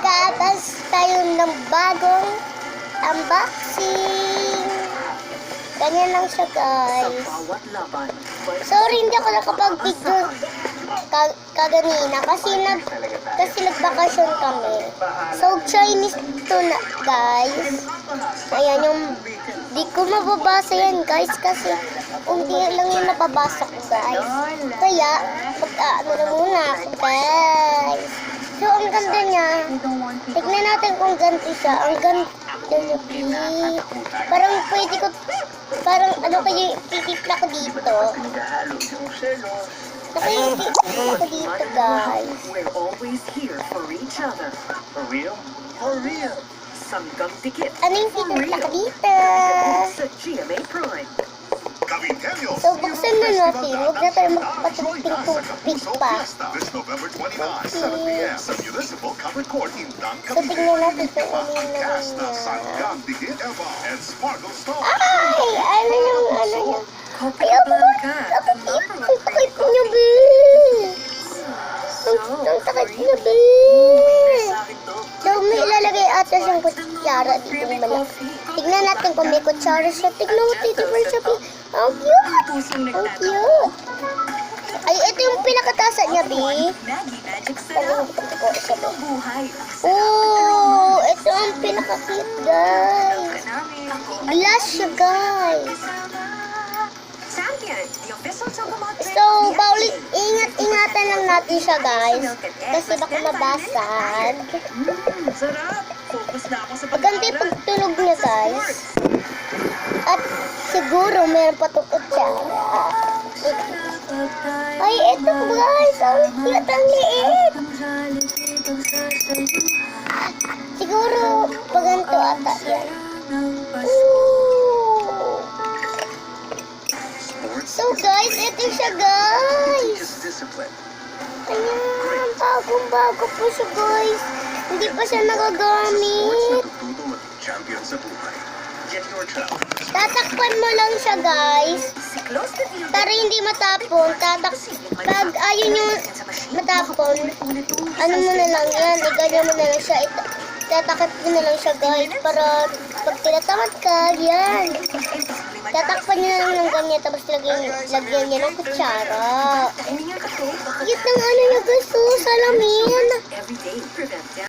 Mag-aatas tayo ng bagong unboxing. Ganyan lang siya, guys. Sorry, hindi ako nakapag-video kaganina kasi nagbakasyon kami. So, Chinese to na, guys. Ayan yung, di ko mababasa yan, guys, kasi unti lang yung napabasa ko, guys. Kaya, mag-ano na muna ako, guys. So, ang ganda niya. Tignan natin kung ganito siya. Ang ganda niya. Parang pwede ko, parang ano kayo, titipla ko dito. Nakayitipla ko dito, guys. We're always here for each other. For real? For real. Sanggang dikit. Ano yung titipla ko dito? Sa GMA Prime. So, buksan na natin. Huwag na tayo magpatuping-tupig pa. This November 29, 7 p.m. sa Municipal Covered Court in So, tingnan natin kung ano yung naman niya. Sanggang Dikit Eva and Sparkle Stone. Ay! Ano yung, ano yung... Kopi Ayaw ko Blanca, the Ang number one sakit niya, be! Ang sakit niya, be! So, may ilalagay ata siyang kutsara dito ng malaki. Tignan natin kung may kutsara siya. Tignan mo, Tito Pearl siya, be. Ang cute! Ang cute! Ay, ito yung pinakatasa niya, be. Maggie Magic Sarap. Ko siya, be. Buhay. Oh, ito ang pinaka-cute, guys. Glass siya, guys. Champion, the official Chocomat drink. So, bawal, ingat-ingatan lang natin siya, guys. Kasi baka mabasag. Sarap. Focus na ako sa Maganda yung pagtunog niya, guys. At siguro meron pa itong kutsara. Ay, ito, guys. Ang cute, ang liit. Siguro, paganto ata yan. Ooh. So, guys, ito siya, guys. Ayan, bagong-bago po siya, guys. Hindi pa siya nagagamit. Champion sa buhay. Get your challenge. Tatakpan mo lang siya, guys. Para hindi matapon. Pag ayun yung matapon, ano mo na lang yan. Iganyan mo na lang siya. Tatakip mo na lang siya, guys. Para pag tinatamad ka, yan. Tatakpan niya na lang ng ganyan. Tapos lagyan niya ng kutsara. Cute ng ano niya, guys. Salamin.